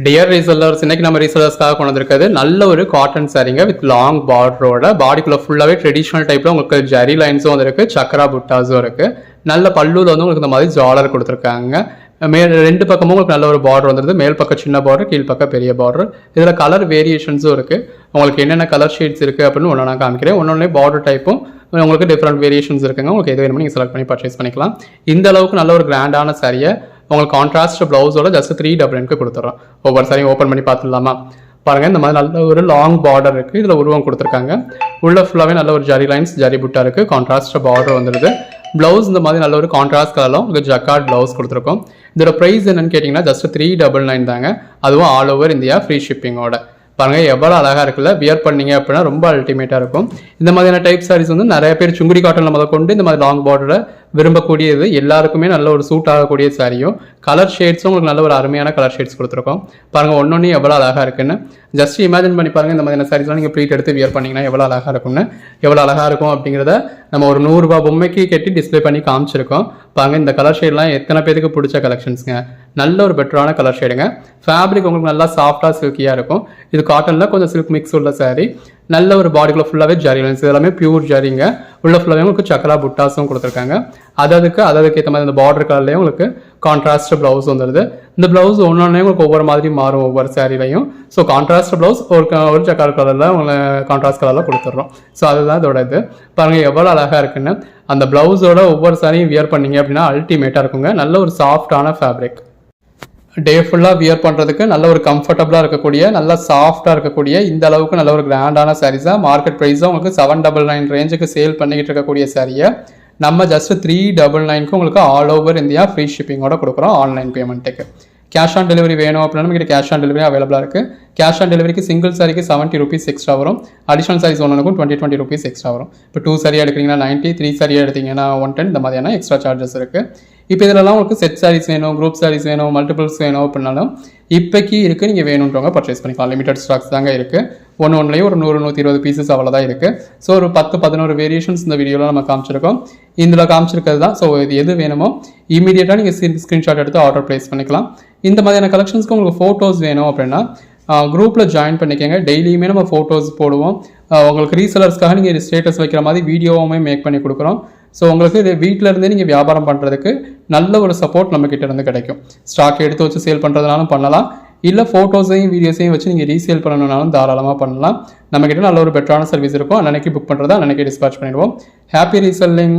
Dear resellers, இன்னைக்கு நம்ம ரீசெல்லர்ஸ்க்காக கொண்டு வந்திருக்கிறது நல்ல ஒரு காட்டன் சாரீங்க வித் லாங் பார்டரோட பாடிக்குள்ள ஃபுல்லாவே ட்ரெடிஷனல் டைப்ல உங்களுக்கு ஜரி லைன்ஸும் இருக்கு, சக்கரா புட்டாஸும் இருக்கு. நல்ல பல்லுல வந்து உங்களுக்கு இந்த மாதிரி ஜாலர் கொடுத்துருக்காங்க. மேல் ரெண்டு பக்கமும் உங்களுக்கு நல்ல ஒரு பார்டர் வந்துருது. மேல் பக்கம் சின்ன பார்டர், கீழ் பக்கம் பெரிய பார்டர். இதில் கலர் வேரியேஷன்ஸும் இருக்கு. உங்களுக்கு என்னென்ன கலர் ஷேட்ஸ் இருக்கு அப்படின்னு ஒன்று நான் காமிக்கிறேன். ஒன்னொன்னே பார்டர் டைப்பும் உங்களுக்கு டிஃப்ரெண்ட் வேரியேஷன்ஸ் இருக்குங்க. உங்களுக்கு எது வேணுமோ நீங்கள் செலக்ட் பண்ணி பர்ச்சேஸ் பண்ணிக்கலாம். இந்த அளவுக்கு நல்ல ஒரு கிராண்டான சாரியை உங்களுக்கு கான்ட்ராஸ்ட் ப்ளவுஸோட ஜஸ்ட் 399 கொடுத்துட்றோம். ஒவ்வொரு சாரியும் ஓப்பன் பண்ணி பார்த்துடலாமா? பாருங்க, இந்த மாதிரி நல்ல ஒரு லாங் பார்டர் இருக்கு. இதுல உருவம் கொடுத்துருக்காங்க. உள்ள ஃபுல்லாவே நல்ல ஒரு ஜரி லைன்ஸ், ஜரி புட்டா இருக்கு. கான்ட்ராஸ்ட் பார்டர் வந்துருது. பிளவுஸ் இந்த மாதிரி நல்ல ஒரு கான்ட்ராஸ்ட் கலர்ல உங்களுக்கு ஜக்கார்ட் பிளவுஸ் கொடுத்துருக்கோம். இதோட பிரைஸ் என்னன்னு கேட்டீங்கன்னா ஜஸ்ட் 399 தாங்க. அதுவும் ஆல் ஓவர் இந்தியா ஃப்ரீ ஷிப்பிங்கோட. பாருங்க எவ்வளோ அழகாக இருக்குல்ல. வியர் பண்ணீங்க அப்படின்னா ரொம்ப அல்டிமேட்டாக இருக்கும். இந்த மாதிரியான டைப் சாரீஸ் வந்து நிறைய பேர் சுங்குடி காட்டனில் முதல் கொண்டு இந்த மாதிரி லாங் பார்டரை விரும்பக்கூடியது, எல்லாருக்குமே நல்ல ஒரு சூட் ஆகக்கூடிய சாரியும் கலர் ஷேட்ஸும் உங்களுக்கு நல்ல ஒரு அருமையான கலர் ஷேட்ஸ் கொடுத்துருக்கோம். பாருங்க ஒன்னொன்னு எவ்வளோ அழகாக இருக்குன்னு ஜஸ்ட் இமேஜின் பண்ணி பாருங்க. இந்த மாதிரியான சாரீஸ்லாம் நீங்கள் ப்ளீட் எடுத்து வியர் பண்ணீங்கன்னா எவ்வளோ அழகாக இருக்கும்னு. எவ்வளோ அழகாக இருக்கும் அப்படிங்கிறத நம்ம ஒரு 100 ரூபாய் பொம்மைக்கு கட்டி டிஸ்பிளே பண்ணி காமிச்சிருக்கோம். பாருங்க இந்த கலர் ஷேட்லாம் எத்தனை பேருக்கு பிடிச்ச கலெக்ஷன்ஸுங்க. நல்ல ஒரு பெட்டரான கலர் ஷேடுங்க. ஃபேப்ரிக் உங்களுக்கு நல்லா சாஃப்டாக சில்கியாக இருக்கும். இது காட்டனில் கொஞ்சம் சில்க் மிக்ஸ் உள்ள சாரீ. நல்ல ஒரு பாடிக்குள்ள ஃபுல்லாகவே ஜரி லைன்ஸ், இதெல்லாமே பியூர் ஜரிங்க. உள்ள ஃபுல்லாகவே உங்களுக்கு சக்கரா புட்டாஸும் கொடுத்துருக்காங்க. அதுக்கு ஏற்ற மாதிரி இந்த பார்டர் கலர்லேயும் உங்களுக்கு கான்ட்ராஸ்ட் பிளவுஸ் வந்துடுது. இந்த பிளவுஸ் ஒன்னொன்னே உங்களுக்கு ஒவ்வொரு மாதிரி மாறும் ஒவ்வொரு சாரிலையும். ஸோ கான்ட்ராஸ்ட் பிளவுஸ் ஒரு சக்கர கலரில் உங்களுக்கு கான்ட்ராஸ்ட் கலரில் கொடுத்துட்றோம். ஸோ அதுதான் இதோட இது. பாருங்கள் எவ்வளோ அழகாக இருக்குன்னு. அந்த பிளவுஸோட ஒவ்வொரு சாரியும் வியர் பண்ணீங்க அப்படின்னா அல்டிமேட்டாக இருக்குங்க. நல்ல ஒரு சாஃப்டான ஃபேப்ரிக். டே ஃபுல்லாக வியர் பண்ணுறதுக்கு நல்ல ஒரு கம்ஃபர்டபுளாக இருக்கக்கூடிய, நல்ல சாஃப்டாக இருக்கக்கூடிய, இந்த அளவுக்கு நல்ல ஒரு கிராண்டான சாரீஸாக மார்க்கெட் ப்ரைஸாக உங்களுக்கு 799 ரேஞ்சுக்கு சேல் பண்ணிக்கிட்டு இருக்கக்கூடிய சாரியை நம்ம ஜஸ்ட் 399க்கு உங்களுக்கு ஆல் ஓவர் இந்தியா ஃப்ரீ ஷிப்பிங்கோட கொடுக்குறோம் ஆன்லைன் பேமெண்ட்டுக்கு. கேஷ் ஆன் டெலிவரி வேணும் அப்படின்னா நம்மகிட்ட கேஷ் ஆன் டெலிவரி அவைலபிளாக இருக்குது. கேஷ் ஆன் டெலிவரிக்கு சிங்கிள் சாரிக்கு 70 ரூபீஸ் எக்ஸ்ட்ரா வரும். அடிஷனல் சாரீஸ் ஒன்றுக்கும் 20 ரூபீஸ் எக்ஸ்ட்ரா வரும். இப்போ 2 சாரியாக எடுக்கிறீங்கன்னா 90, 3 சாரியாக எடுத்தீங்கன்னா 110, இந்த மாதிரியான எக்ஸ்ட்ரா சார்ஜஸ் இருக்குது. இப்போ இதெல்லாம் உங்களுக்கு செட் சாரீஸ் வேணும், குரூப் சாரீஸ் வேணும், மல்டிபிள்ஸ் வேணும் அப்படின்னாலும் இப்போக்கி இருக்குது. நீங்கள் வேணுன்றவங்க பர்ச்சேஸ் பண்ணிக்கலாம். லிமிடெட் ஸ்டாக்ஸ் தாங்க இருக்குது. ஒன்றுலேயும் ஒரு 100-120 பீசஸ் அவ்வளோதான் இருக்குது. ஸோ ஒரு 10-11 வேரியேஷன்ஸ் இந்த வீடியோவில் நம்ம காமிச்சிருக்கோம். இதில் காமிச்சிருக்கிறது தான். ஸோ இது எது வேணுமோ இமீடியட்டாக நீங்கள் ஸ்க்ரீன்ஷாட் எடுத்து ஆர்டர் ப்ளேஸ் பண்ணிக்கலாம். இந்த மாதிரியான கலெக்ஷன்ஸ்க்கு உங்களுக்கு ஃபோட்டோஸ் வேணும் அப்படின்னா குரூப்பில் ஜாயின் பண்ணிக்கோங்க. டெய்லியுமே நம்ம ஃபோட்டோஸ் போடுவோம். உங்களுக்கு ரீசெலர்ஸ்க்காக நீங்கள் ஸ்டேட்டஸ் வைக்கிற மாதிரி வீடியோவுமே மேக் பண்ணி கொடுக்குறோம். ஸோ உங்களுக்கு வீட்டில் இருந்தே நீங்கள் வியாபாரம் பண்ணுறதுக்கு நல்ல ஒரு சப்போர்ட் நம்மக்கிட்ட இருந்து கிடைக்கும். ஸ்டாக் எடுத்து வச்சு சேல் பண்ணுறதுனாலும் பண்ணலாம், இல்லை ஃபோட்டோஸையும் வீடியோஸையும் வச்சு நீங்கள் ரீசேல் பண்ணணுன்னாலும் தாராளமாக பண்ணலாம். நம்மக்கிட்ட நல்ல ஒரு பெட்டரான சர்வீஸ் இருக்கும். அன்னைக்கு புக் பண்ணுறதா அன்னைக்கு டிஸ்பேச் பண்ணிடுவோம். Happy reselling.